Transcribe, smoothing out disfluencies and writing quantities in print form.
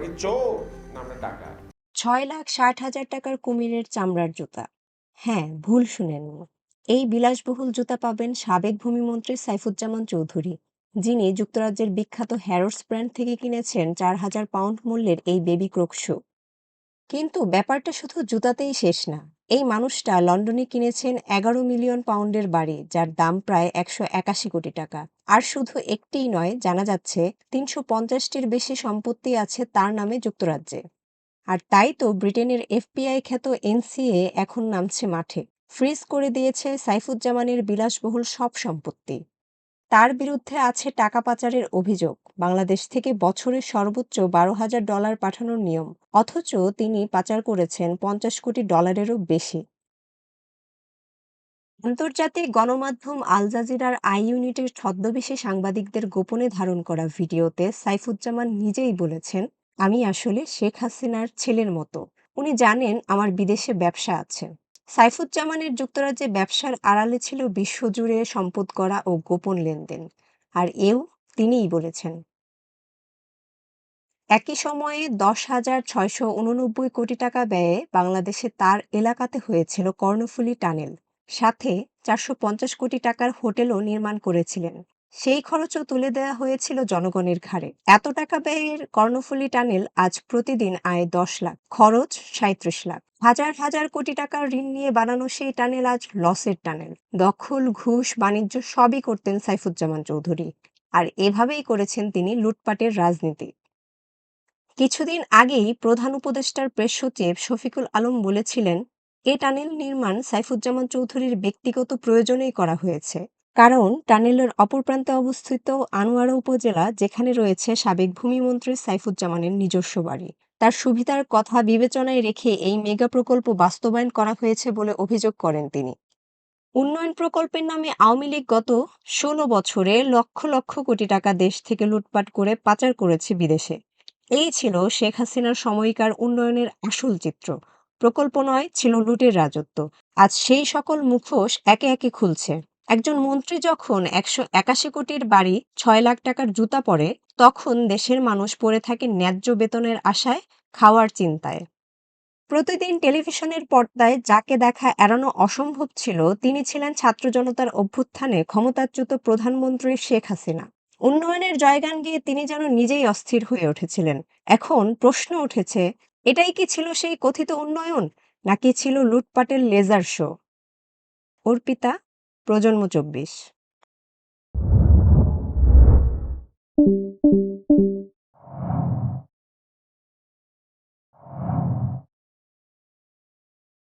মানে চোর না আমরা টাকা। ৬,৬০,০০০ টাকার কুমিরের চামড়ার জুতা। হ্যাঁ, ভুল শুনেননি। এই বিলাসবহুল জুতা পাবেন সাবেক ভূমিমন্ত্রী সাইফুজ্জামান চৌধুরী, যিনি যুক্তরাজ্যের বিখ্যাত হ্যারোডস ব্র্যান্ড থেকে কিনেছেন ৪,০০০ পাউন্ড মূল্যের এই বেবি ক্রোক শু। কিন্তু ব্যাপারটা শুধু জুতাতেই শেষ না। এই মানুষটা লন্ডনে কিনেছেন ১১ মিলিয়ন পাউন্ডের বাড়ি, যার দাম প্রায় ১৮১ কোটি টাকা। আর শুধু একটিই নয়, জানা যাচ্ছে ৩৫০টির বেশি সম্পত্তি আছে তার নামে যুক্তরাজ্যে। আর তাই তো ব্রিটেনের এফবিআই খ্যাত এনসিএ এখন নামছে মাঠে, ফ্রিজ করে দিয়েছে সাইফুজ্জামানের বিলাসবহুল সব সম্পত্তি। তার বিরুদ্ধে আছে টাকা পাচারের অভিযোগ, বাংলাদেশ থেকে বছরে সর্বোচ্চ $১২,০০০ পাঠানোর নিয়ম, অথচ তিনি পাচার করেছেন $৫০ কোটি বেশি। আন্তর্জাতিক গণমাধ্যম আল জাজিরার আই ইউনিটের ছদ্মবেশী সাংবাদিকদের গোপনে ধারণ করা ভিডিওতে সাইফুজ্জামান নিজেই বলেছেন, আমি আসলে শেখ হাসিনার ছেলের মতো, উনি জানেন আমার বিদেশে ব্যবসা আছে। সাইফুজ্জামানের যুক্তরাজ্যে ব্যবসার আড়ালে ছিল বিশ্বজুড়ে সম্পদ করা ও গোপন লেনদেন, আর তিনিই বলেছেন। একই সময়ে ১০,৬৮৯ কোটি টাকা ব্যয়ে বাংলাদেশে তার এলাকাতে হয়েছিল কর্ণফুলী টানেল, সাথে ৪৫০ কোটি টাকার হোটেলও নির্মাণ করেছিলেন। সেই খরচও তুলে দেওয়া হয়েছিল জনগণের ঘাড়ে। এত টাকা ব্যয়ের কর্ণফুলী টানেল আজ প্রতিদিন আয় ১০ লাখ, খরচ ৩৭ লাখ। হাজার হাজার কোটি টাকার ঋণ নিয়ে বানানো সেই টানেল আজ লসের টানেল। দখল, ঘুষ, বাণিজ্য সবই করতেন সাইফুজ্জামান চৌধুরী, আর এভাবেই করেছেন তিনি লুটপাটের রাজনীতি। কিছুদিন আগেই প্রধান উপদেষ্টার প্রেস সচিব শফিকুল আলম বলেছিলেন, এ টানেল নির্মাণ সাইফুজ্জামান চৌধুরীর ব্যক্তিগত প্রয়োজনেই করা হয়েছে। কারণ টানেলের অপর প্রান্তে অবস্থিত আনোয়ারা উপজেলা, যেখানে রয়েছে সাবেক ভূমিমন্ত্রী সাইফুজ্জামানের নিজস্ব বাড়ি, তার সুবিধার কথা বিবেচনায় রেখে এই মেগা প্রকল্প বাস্তবায়ন করা হয়েছে বলে অভিযোগ করেন তিনি। উন্নয়ন প্রকল্পের নামে আওয়ামী লীগ গত ১৬ বছরে লক্ষ লক্ষ কোটি টাকা দেশ থেকে লুটপাট করে পাচার করেছে বিদেশে। এই ছিল শেখ হাসিনার সময়কার উন্নয়নের আসল চিত্র। প্রকল্প নয়, ছিল লুটের রাজত্ব। আজ সেই সকল মুখোশ একে একে খুলছে। একজন মন্ত্রী যখন ১৮১ কোটির বাড়ি, ৬ লাখ টাকার জুতা পরে, তখন দেশের মানুষ পড়ে থাকে ন্যায্য বেতনের আশায়, খাওয়ার চিন্তায়। প্রতিদিন টেলিভিশনের পর্দায় যাকে দেখা এড়ানো অসম্ভব ছিল, তিনি ছিলেন ছাত্র জনতার অভ্যুত্থানে ক্ষমতাচ্যুত প্রধানমন্ত্রী শেখ হাসিনা। উন্নয়নের জয়গান গেয়ে তিনি যেন নিজেই অস্থির হয়ে উঠেছিলেন। এখন প্রশ্ন উঠেছে, এটাই কি ছিল সেই কথিত উন্নয়ন, নাকি ছিল লুটপাটের লেজার শো? অর্পিতা, প্রজন্ম ২৪।